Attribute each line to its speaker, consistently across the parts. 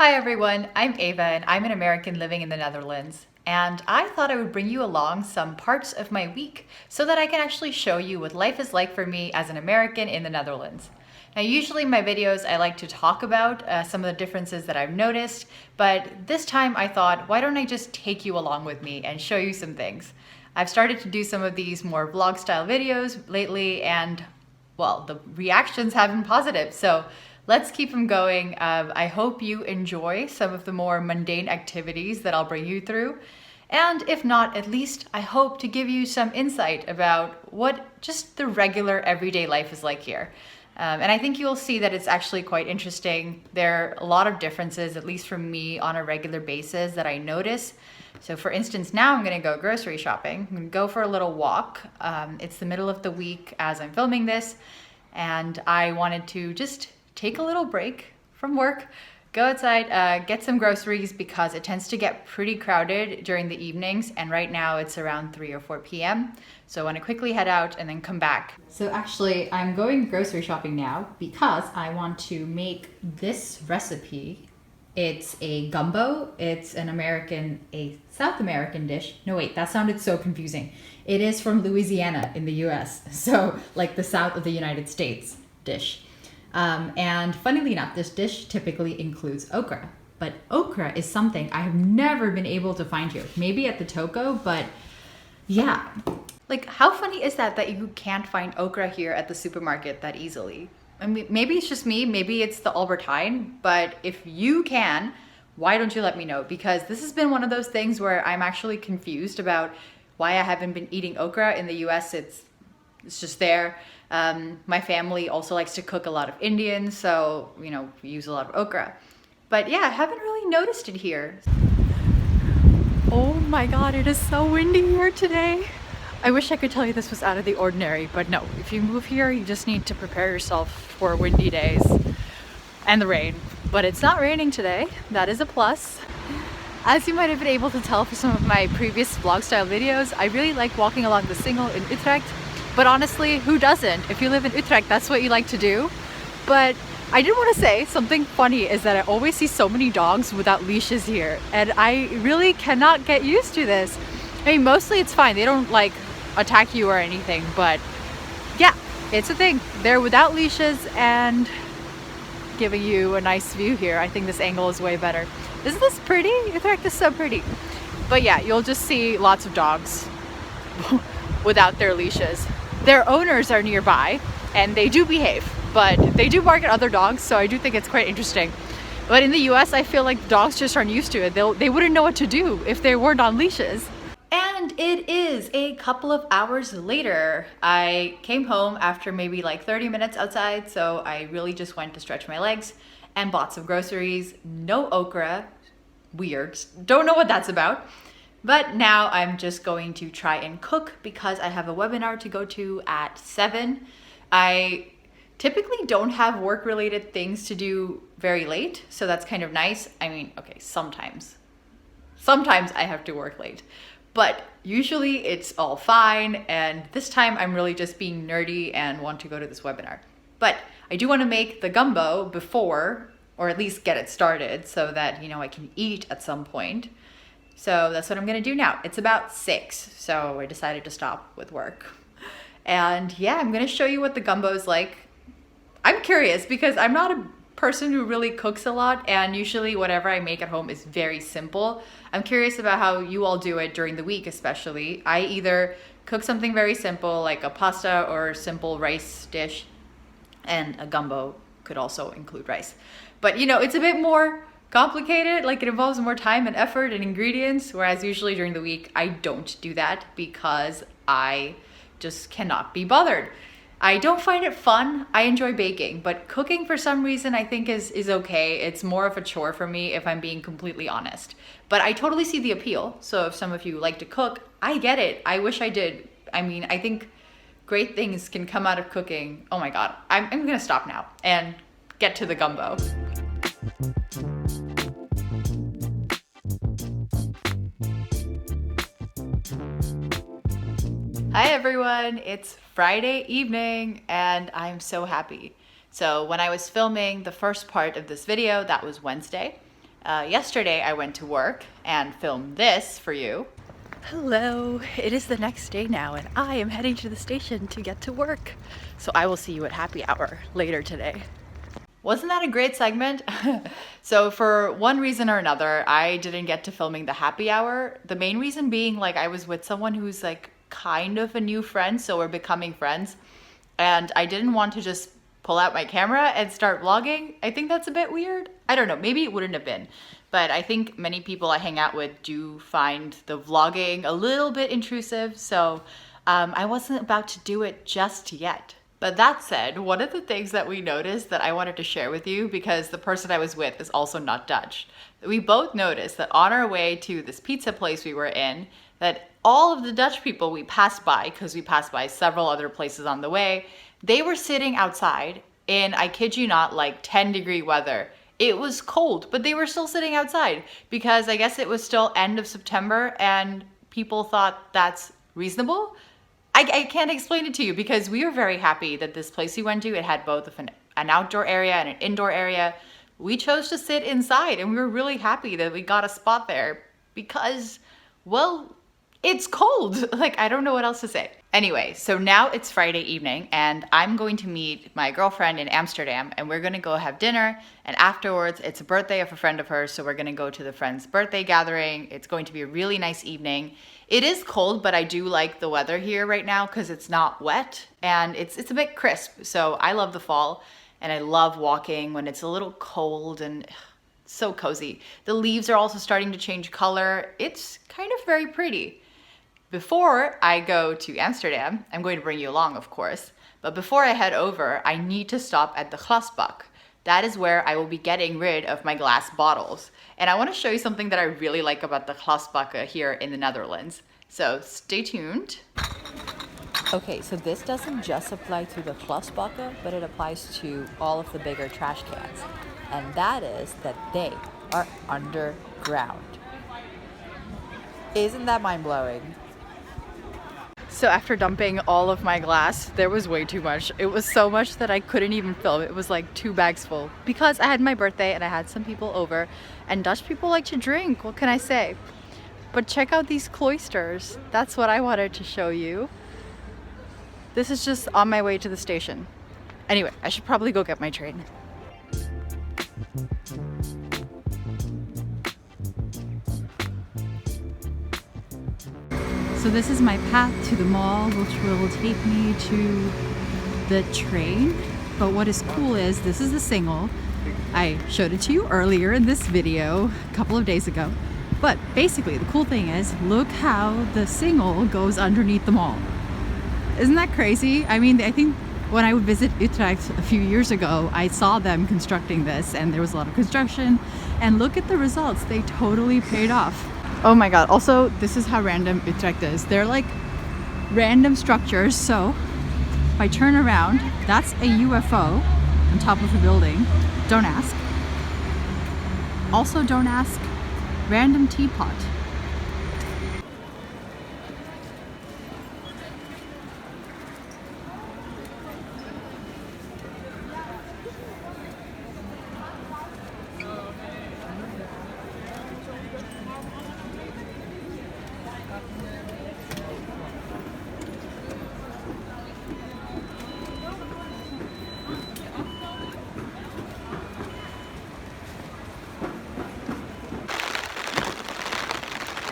Speaker 1: Hi everyone, I'm Ava and I'm an American living in the Netherlands. And I thought I would bring you along some parts of my week so that I can actually show you what life is like for me as an American in the Netherlands. Now usually in my videos I like to talk about some of the differences that I've noticed, but this time I thought, why don't I just take you along with me and show you some things. I've started to do some of these more vlog style videos lately and well, the reactions have been positive, so let's keep them going. I hope you enjoy some of the more mundane activities that I'll bring you through. And if not, at least I hope to give you some insight about what just the regular everyday life is like here. And I think you'll see that it's actually quite interesting. There are a lot of differences, at least from me, on a regular basis that I notice. So for instance, now I'm gonna go grocery shopping. I'm gonna go for a little walk. It's the middle of the week as I'm filming this, and I wanted to just take a little break from work, go outside, get some groceries because it tends to get pretty crowded during the evenings, and right now it's around 3 or 4 p.m. So I want to quickly head out and then come back. So actually I'm going grocery shopping now because I want to make this recipe. It's a gumbo. It's a South American dish. No wait, that sounded so confusing. It is from Louisiana in the US. So like the south of the United States dish. And funnily enough, this dish typically includes okra, but okra is something I have never been able to find here. Maybe at the Toko, but yeah. Like, how funny is that you can't find okra here at the supermarket that easily? I mean, maybe it's just me, maybe it's the Albert Heijn, but if you can, why don't you let me know? Because this has been one of those things where I'm actually confused about why I haven't been eating okra. In the US, it's just there. My family also likes to cook a lot of Indian, so, we use a lot of okra. But yeah, I haven't really noticed it here. Oh my God, it is so windy here today. I wish I could tell you this was out of the ordinary, but no, if you move here, you just need to prepare yourself for windy days and the rain. But it's not raining today, that is a plus. As you might have been able to tell from some of my previous vlog style videos, I really like walking along the Singel in Utrecht. But honestly, who doesn't? If you live in Utrecht, that's what you like to do. But I did want to say something funny is that I always see so many dogs without leashes here, and I really cannot get used to this. I mean, mostly it's fine. They don't like attack you or anything, but yeah, it's a thing. They're without leashes and giving you a nice view here. I think this angle is way better. Isn't this pretty? Utrecht is so pretty. But yeah, you'll just see lots of dogs without their leashes. Their owners are nearby and they do behave, but they do bark at other dogs, so I do think it's quite interesting. But in the US, I feel like dogs just aren't used to it. They wouldn't know what to do if they weren't on leashes. And it is a couple of hours later. I came home after maybe like 30 minutes outside, so I really just went to stretch my legs and bought some groceries. No okra. Weird. Don't know what that's about. But now I'm just going to try and cook because I have a webinar to go to at 7. I typically don't have work-related things to do very late, so that's kind of nice. I mean, okay, sometimes I have to work late, but usually it's all fine. And this time I'm really just being nerdy and want to go to this webinar. But I do want to make the gumbo before, or at least get it started so that, I can eat at some point. So that's what I'm gonna do now. It's about 6, so I decided to stop with work. And yeah, I'm gonna show you what the gumbo is like. I'm curious because I'm not a person who really cooks a lot, and usually whatever I make at home is very simple. I'm curious about how you all do it during the week especially. I either cook something very simple like a pasta or simple rice dish, and a gumbo could also include rice. But it's a bit more complicated, like it involves more time and effort and ingredients, whereas usually during the week I don't do that because I just cannot be bothered. I don't find it fun. I enjoy baking, but cooking for some reason I think is okay. It's more of a chore for me if I'm being completely honest. But I totally see the appeal. So if some of you like to cook, I get it. I wish I did. I mean, I think great things can come out of cooking. Oh my God, I'm gonna stop now and get to the gumbo. Hi everyone, it's Friday evening and I'm so happy. So when I was filming the first part of this video, that was Wednesday. Yesterday I went to work and filmed this for you. Hello, it is the next day now and I am heading to the station to get to work. So I will see you at happy hour later today. Wasn't that a great segment? So for one reason or another, I didn't get to filming the happy hour. The main reason being like I was with someone who's like kind of a new friend, so we're becoming friends. And I didn't want to just pull out my camera and start vlogging. I think that's a bit weird. I don't know, maybe it wouldn't have been. But I think many people I hang out with do find the vlogging a little bit intrusive. So I wasn't about to do it just yet. But that said, one of the things that we noticed that I wanted to share with you, because the person I was with is also not Dutch, we both noticed that on our way to this pizza place we were in, that all of the Dutch people we passed by, because we passed by several other places on the way, they were sitting outside in, I kid you not, like 10-degree weather. It was cold, but they were still sitting outside because I guess it was still end of September and people thought that's reasonable. I can't explain it to you because we were very happy that this place we went to, it had both an outdoor area and an indoor area. We chose to sit inside and we were really happy that we got a spot there because, well, it's cold. Like, I don't know what else to say. Anyway, so now it's Friday evening and I'm going to meet my girlfriend in Amsterdam and we're gonna go have dinner, and afterwards it's a birthday of a friend of hers, so we're gonna go to the friend's birthday gathering. It's going to be a really nice evening. It is cold, but I do like the weather here right now because it's not wet and it's a bit crisp. So I love the fall and I love walking when it's a little cold and so cozy. The leaves are also starting to change color. It's kind of very pretty. Before I go to Amsterdam, I'm going to bring you along, of course, but before I head over, I need to stop at the glasbak. That is where I will be getting rid of my glass bottles. And I want to show you something that I really like about the glasbak here in the Netherlands. So stay tuned. Okay, so this doesn't just apply to the glasbak, but it applies to all of the bigger trash cans. And that is that they are underground. Isn't that mind-blowing? So after dumping all of my glass, there was way too much. It was so much that I couldn't even film. It was like 2 bags full because I had my birthday and I had some people over, and Dutch people like to drink. What can I say? But check out these cloisters. That's what I wanted to show you. This is just on my way to the station. Anyway, I should probably go get my train. So this is my path to the mall, which will take me to the train. But what is cool is this is the single. I showed it to you earlier in this video a couple of days ago. But basically the cool thing is, look how the single goes underneath the mall. Isn't that crazy? I mean, I think when I would visit Utrecht a few years ago, I saw them constructing this and there was a lot of construction. And look at the results, they totally paid off. Oh my god, also this is how random Utrecht is. They're like random structures. So if I turn around, that's a UFO on top of a building. Don't ask. Also don't ask. Random teapot.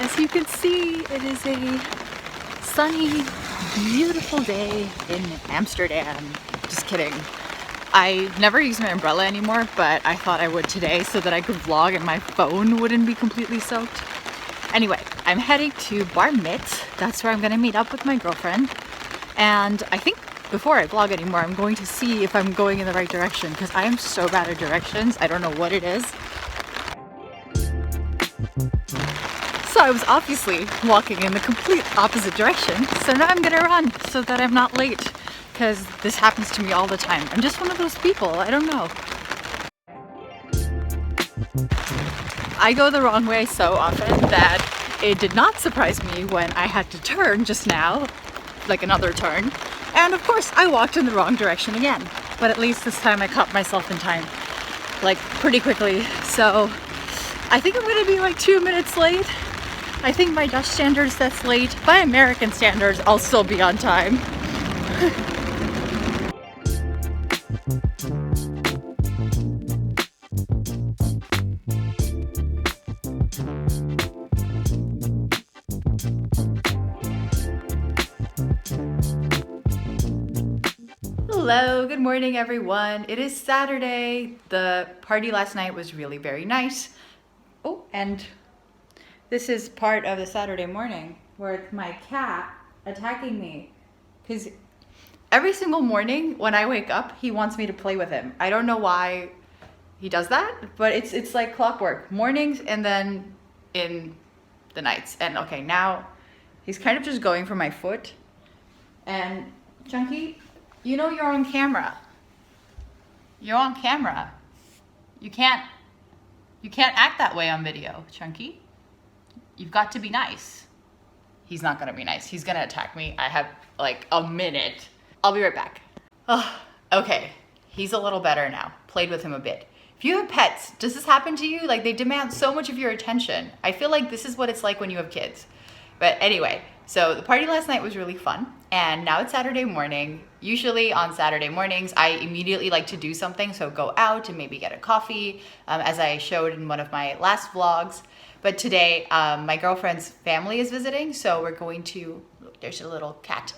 Speaker 1: As you can see, it is a sunny, beautiful day in Amsterdam. Just kidding. I never use my umbrella anymore, but I thought I would today so that I could vlog and my phone wouldn't be completely soaked. Anyway, I'm heading to Bar Mit. That's where I'm gonna meet up with my girlfriend. And I think before I vlog anymore, I'm going to see if I'm going in the right direction because I am so bad at directions. I don't know what it is. So I was obviously walking in the complete opposite direction, so now I'm gonna run so that I'm not late, because this happens to me all the time. I'm just one of those people, I don't know. I go the wrong way so often that it did not surprise me when I had to turn just now, like another turn, and of course I walked in the wrong direction again. But at least this time I caught myself in time, like pretty quickly, so I think I'm gonna be like 2 minutes late. I think by Dutch standards that's late. By American standards, I'll still be on time. Hello, good morning everyone. It is Saturday. The party last night was really very nice. Oh, and this is part of the Saturday morning where it's my cat attacking me. Because every single morning when I wake up, he wants me to play with him. I don't know why he does that, but it's like clockwork. Mornings and then in the nights. And okay, now he's kind of just going for my foot. And Chunky, you know you're on camera. You're on camera. You can't act that way on video, Chunky. You've got to be nice. He's not gonna be nice. He's gonna attack me. I have like a minute. I'll be right back. Oh, okay, he's a little better now. Played with him a bit. If you have pets, does this happen to you? Like they demand so much of your attention. I feel like this is what it's like when you have kids. But anyway, so the party last night was really fun. And now it's Saturday morning. Usually on Saturday mornings, I immediately like to do something. So go out and maybe get a coffee, as I showed in one of my last vlogs. But today, my girlfriend's family is visiting. So we're going to, look, there's a little cat.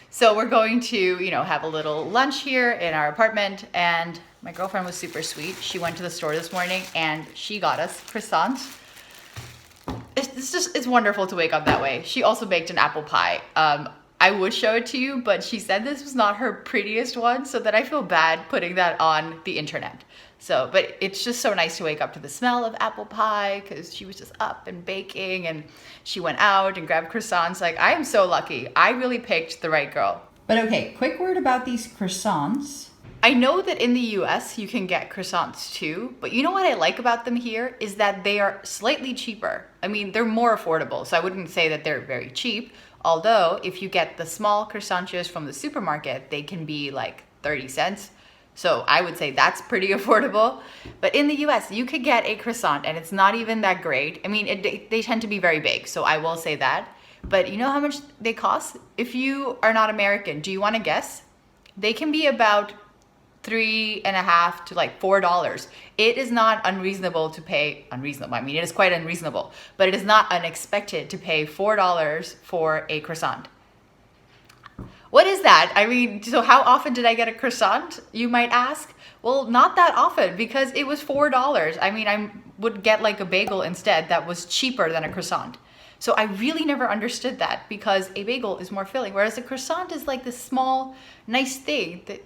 Speaker 1: So we're going to, have a little lunch here in our apartment. And my girlfriend was super sweet. She went to the store this morning and she got us croissants. It's wonderful to wake up that way. She also baked an apple pie. I would show it to you, but she said this was not her prettiest one, so that I feel bad putting that on the internet. So, but it's just so nice to wake up to the smell of apple pie because she was just up and baking and she went out and grabbed croissants. Like, I am so lucky. I really picked the right girl. But okay, quick word about these croissants. I know that in the US you can get croissants too, but you know what I like about them here is that they are slightly cheaper. I mean, they're more affordable, so I wouldn't say that they're very cheap. Although, if you get the small croissants from the supermarket, they can be like 30 cents. So I would say that's pretty affordable. But in the US, you could get a croissant and it's not even that great. I mean, they tend to be very big, so I will say that. But you know how much they cost? If you are not American, do you want to guess? They can be about $3.50 to like $4. It is not unreasonable to pay, I mean, it is quite unreasonable, but it is not unexpected to pay $4 for a croissant. What is that? I mean, so how often did I get a croissant, you might ask? Well, not that often because it was $4. I mean, I would get like a bagel instead that was cheaper than a croissant. So I really never understood that because a bagel is more filling, whereas a croissant is like this small, nice thing that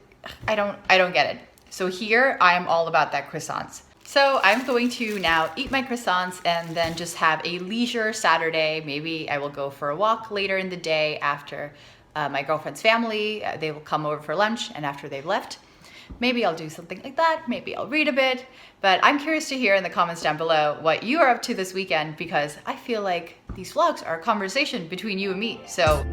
Speaker 1: I don't get it. So here I am all about that croissants. So I'm going to now eat my croissants and then just have a leisure Saturday. Maybe I will go for a walk later in the day after my girlfriend's family. They will come over for lunch and after they've left, maybe I'll do something like that. Maybe I'll read a bit, but I'm curious to hear in the comments down below what you are up to this weekend because I feel like these vlogs are a conversation between you and me. So